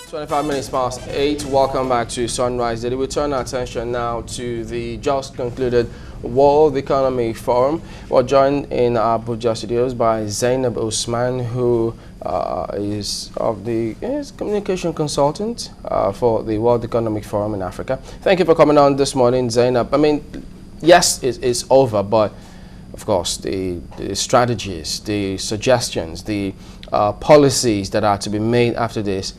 25 minutes past 8. Welcome back to Sunrise Daily. We turn our attention now to the just concluded World Economic Forum. We're joined in Abuja studios by Zainab Usman, who is communication consultant for the World Economic Forum in Africa. Thank you for coming on this morning, Zainab. I mean, yes, it's over, but of course, the strategies, the suggestions, the policies that are to be made after this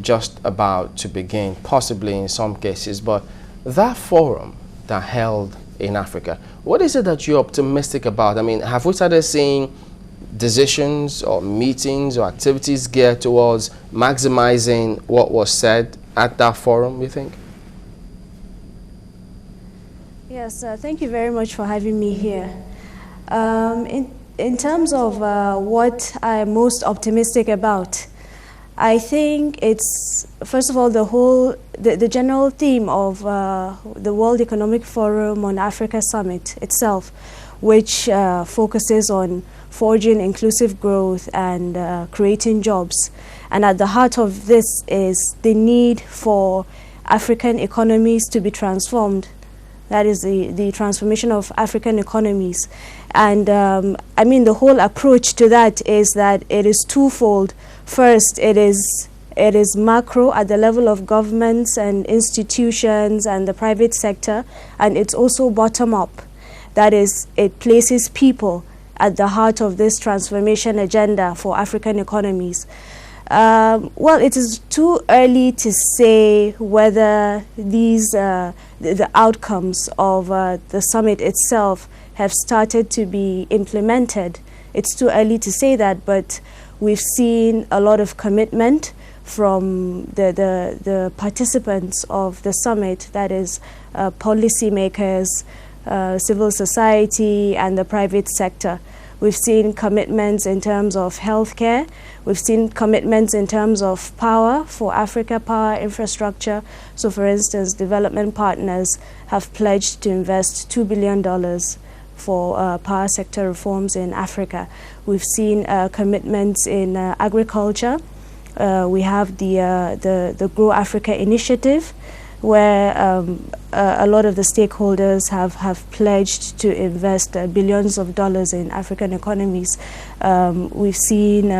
just about to begin, possibly in some cases. But that forum that held in Africa, what is it that you're optimistic about? I mean, have we started seeing decisions or meetings or activities geared towards maximizing what was said at that forum, you think? Yes, thank you very much for having me here. In terms of what I'm most optimistic about, I think it's, first of all, the general theme of the World Economic Forum on Africa Summit itself, which focuses on forging inclusive growth and creating jobs. And at the heart of this is the need for African economies to be transformed. That is the transformation of African economies. And I mean, the whole approach to that is that it is twofold. First, it is macro at the level of governments and institutions and the private sector, and it's also bottom up. That is, it places people at the heart of this transformation agenda for African economies. Well, it is too early to say whether these the outcomes of the summit itself have started to be implemented. It's too early to say that, but we've seen a lot of commitment from the participants of the summit, that is policymakers, civil society, and the private sector. We've seen commitments in terms of healthcare. We've seen commitments in terms of power for Africa, power infrastructure. So, for instance, development partners have pledged to invest $2 billion for power sector reforms in Africa. We've seen commitments in agriculture. We have the Grow Africa initiative, where a lot of the stakeholders have pledged to invest billions of dollars in African economies. We've seen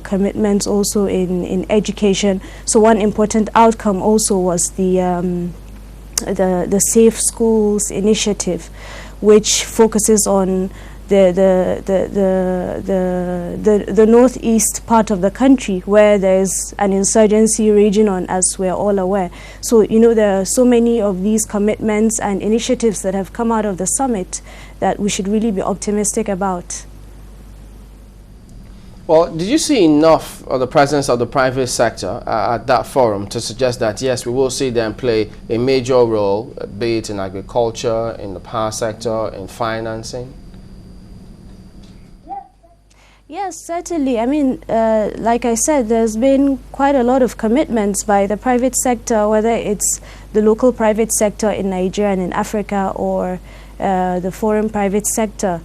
commitments also in education. So one important outcome also was the Safe Schools initiative, which focuses on the northeast part of the country, where there's an insurgency raging on, as we're all aware. So, you know, there are so many of these commitments and initiatives that have come out of the summit that we should really be optimistic about. Well, did you see enough of the presence of the private sector at that forum to suggest that, yes, we will see them play a major role, be it in agriculture, in the power sector, in financing? Yes, certainly. I mean, like I said, there's been quite a lot of commitments by the private sector, whether it's the local private sector in Nigeria and in Africa, or the foreign private sector.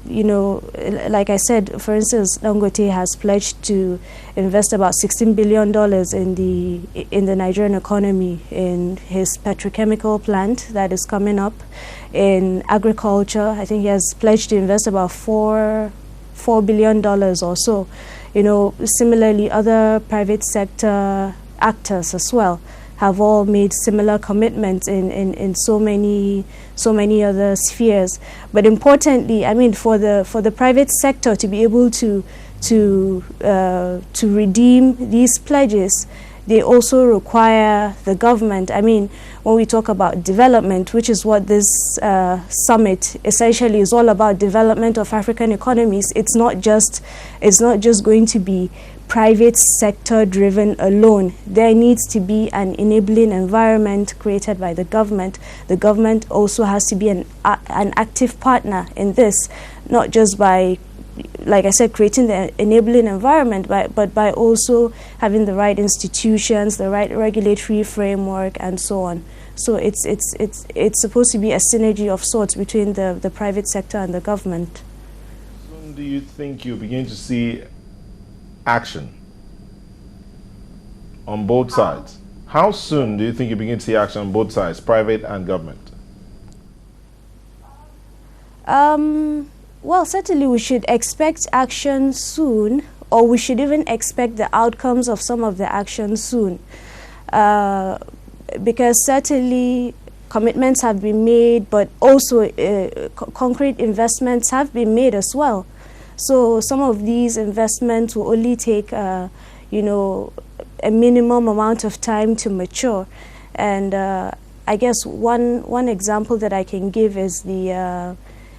You know, like I said, for instance, Dangote has pledged to invest about $16 billion in the Nigerian economy, in his petrochemical plant that is coming up. In agriculture, I think he has pledged to invest about $4 billion or so. You know, similarly, other private sector actors as well have all made similar commitments in so many other spheres. But importantly, I mean, for the private sector to be able to redeem these pledges, they also require the government. I mean, when we talk about development, which is what this summit essentially is all about, development of African economies, it's not just going to be private sector driven alone. There needs to be an enabling environment created by the government. The government also has to be an active partner in this, not just by, like I said, creating the enabling environment, but by also having the right institutions, the right regulatory framework, and so on. So it's supposed to be a synergy of sorts between the private sector and the government. When do you think you begin to see action? on both sides. How soon do you think you begin to see action on both sides, private and government? Well, certainly we should expect action soon, or we should even expect the outcomes of some of the action soon. Because certainly commitments have been made, but also concrete investments have been made as well. So some of these investments will only take, you know, a minimum amount of time to mature. And I guess one example that I can give is the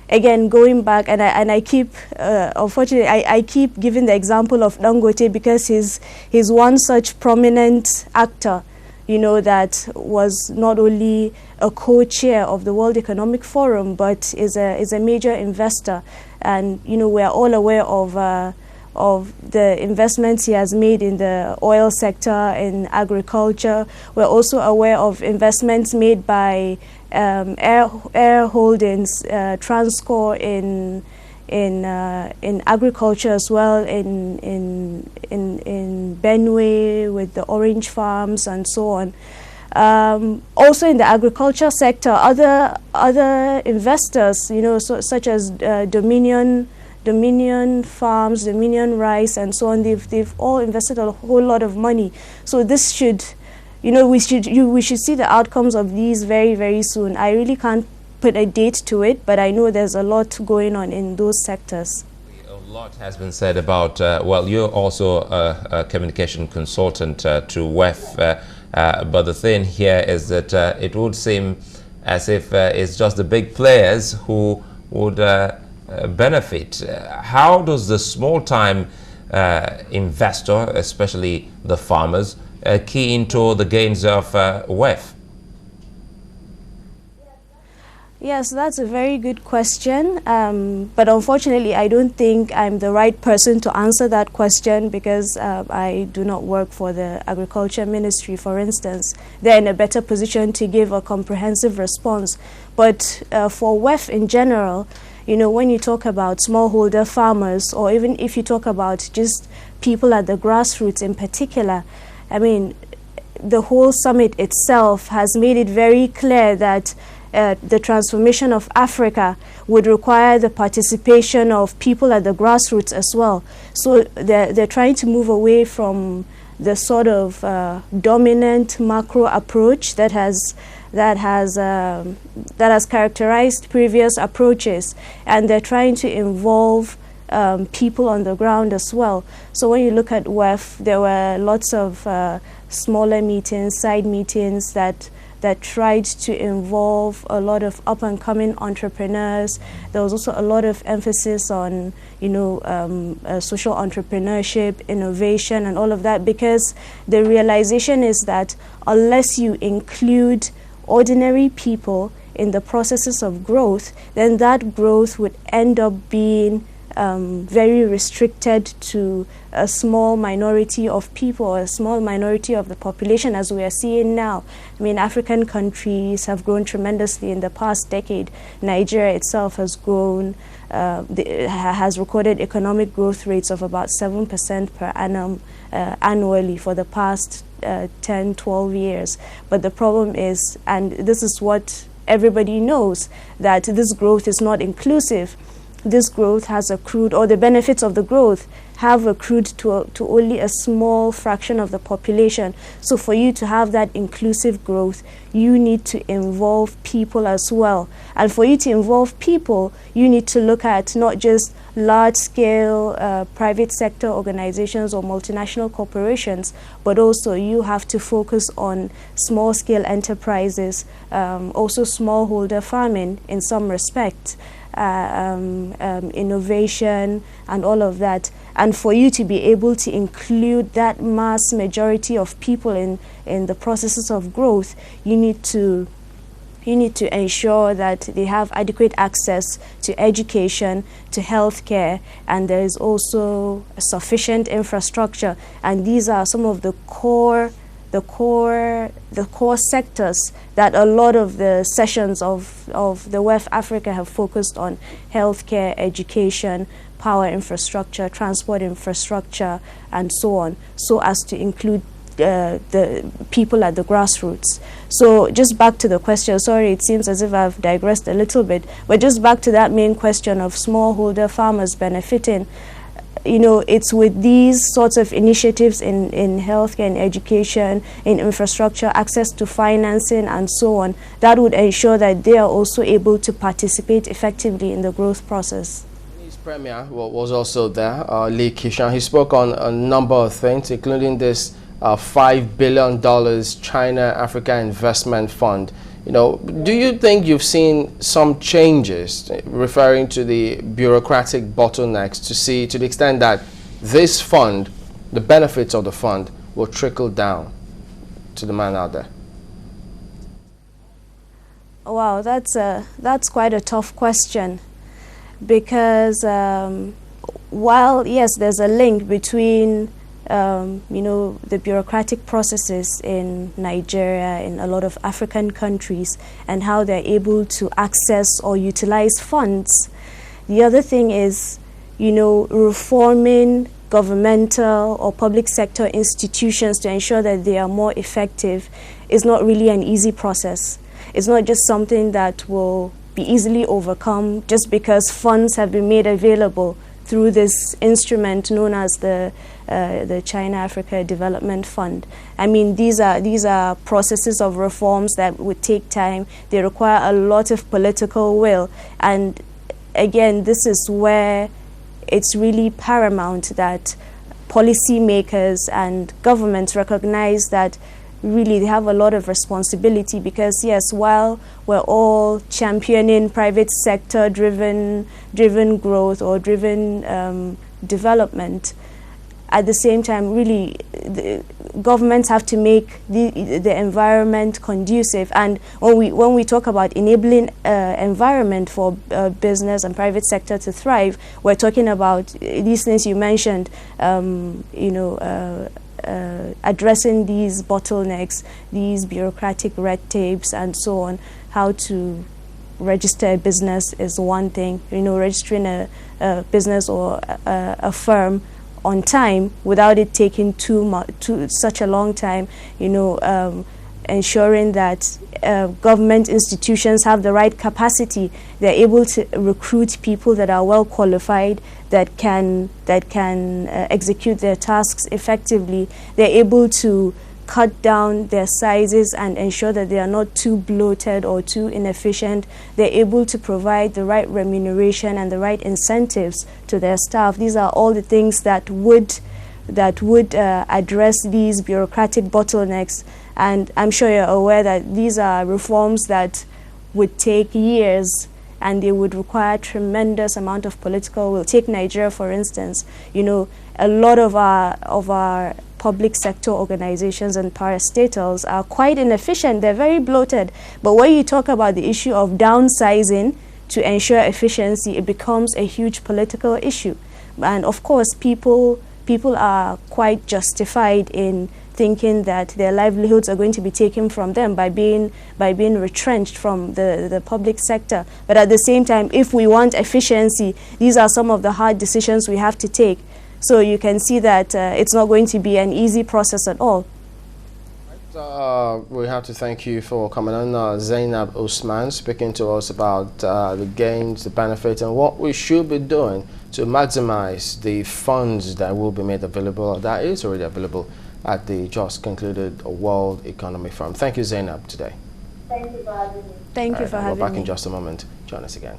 again, going back, and I keep, unfortunately, I keep giving the example of Dangote because he's one such prominent actor, you know, that was not only a co-chair of the World Economic Forum, but is a major investor. And, you know, we're all aware of the investments he has made in the oil sector, in agriculture. We're also aware of investments made by Air Holdings, Transcore in agriculture as well, in Benue with the orange farms and so on. Also in the agriculture sector, other investors, you know, such as Dominion Farms, Dominion Rice, and so on. They've all invested a whole lot of money. So this should, you know, we should see the outcomes of these very, very soon. I really can't put a date to it, but I know there's a lot going on in those sectors. A lot has been said about, well, you're also a communication consultant to WEF, but the thing here is that it would seem as if it's just the big players who would benefit. How does the small-time investor, especially the farmers, key into the gains of WEF? Yes, that's a very good question, but unfortunately I don't think I'm the right person to answer that question because I do not work for the Agriculture Ministry, for instance. They're in a better position to give a comprehensive response. But for WEF in general, you know, when you talk about smallholder farmers, or even if you talk about just people at the grassroots in particular, I mean, the whole summit itself has made it very clear that the transformation of Africa would require the participation of people at the grassroots as well. So they're trying to move away from the sort of dominant macro approach that has characterized previous approaches, and they're trying to involve people on the ground as well. So when you look at WEF, there were lots of smaller meetings, side meetings that tried to involve a lot of up-and-coming entrepreneurs. There was also a lot of emphasis on, you know, social entrepreneurship, innovation, and all of that, because the realization is that unless you include ordinary people in the processes of growth, then that growth would end up being very restricted to a small minority of people, a small minority of the population, as we are seeing now. I mean, African countries have grown tremendously in the past decade. Nigeria itself has grown, has recorded economic growth rates of about 7% per annum annually for the past 10, 12 years. But the problem is, and this is what everybody knows, that this growth is not inclusive. This growth has accrued, or the benefits of the growth have accrued to only a small fraction of the population. So for you to have that inclusive growth, you need to involve people as well. And for you to involve people, you need to look at not just large-scale private sector organizations or multinational corporations, but also you have to focus on small-scale enterprises, also smallholder farming in some respect. Innovation and all of that, and for you to be able to include that mass majority of people in the processes of growth, you need to ensure that they have adequate access to education, to healthcare, and there is also sufficient infrastructure. And these are some of the core sectors that a lot of the sessions of the WEF Africa have focused on: healthcare, education, power infrastructure, transport infrastructure, and so on, so as to include the people at the grassroots. So just back to the question, sorry, it seems as if I've digressed a little bit, but just back to that main question of smallholder farmers benefiting. You know, it's with these sorts of initiatives in healthcare, in education, in infrastructure, access to financing and so on, that would ensure that they are also able to participate effectively in the growth process. His Premier was also there, Lee Kishan. He spoke on a number of things, including this $5 billion China-Africa Investment Fund. You know, do you think you've seen some changes, referring to the bureaucratic bottlenecks, to the extent that this fund, the benefits of the fund, will trickle down to the man out there? Wow, that's quite a tough question, because while yes, there's a link between you know, the bureaucratic processes in Nigeria, in a lot of African countries, and how they're able to access or utilize funds. The other thing is, you know, reforming governmental or public sector institutions to ensure that they are more effective is not really an easy process. It's not just something that will be easily overcome just because funds have been made available through this instrument known as the China-Africa Development Fund. I mean, these are processes of reforms that would take time. They require a lot of political will. And again, this is where it's really paramount that policymakers and governments recognize that really they have a lot of responsibility, because yes, while we're all championing private sector driven growth or driven development, at the same time, really, the governments have to make the environment conducive. And when we talk about enabling environment for business and private sector to thrive, we're talking about these things you mentioned. You know, addressing these bottlenecks, these bureaucratic red tapes, and so on. How to register a business is one thing. You know, registering a business or a firm on time without it taking such a long time, you know, ensuring that government institutions have the right capacity. They're able to recruit people that are well qualified, that can execute their tasks effectively. They're able to cut down their sizes and ensure that they are not too bloated or too inefficient. They're able to provide the right remuneration and the right incentives to their staff. These are all the things that would address these bureaucratic bottlenecks. And I'm sure you're aware that these are reforms that would take years, and they would require tremendous amount of political will. Take Nigeria, for instance. You know, a lot of our public sector organizations and parastatals are quite inefficient. They're very bloated. But when you talk about the issue of downsizing to ensure efficiency, it becomes a huge political issue. And of course, people are quite justified in thinking that their livelihoods are going to be taken from them by being retrenched from the public sector. But at the same time, if we want efficiency, these are some of the hard decisions we have to take. So you can see that it's not going to be an easy process at all. We have to thank you for coming on, Zainab Usman, speaking to us about the gains, the benefits, and what we should be doing to maximize the funds that will be made available, or that is already available at the just concluded World Economic Forum. Thank you, Zainab, today. Thank you for having me. Thank you for having me. We're back in just a moment. Join us again.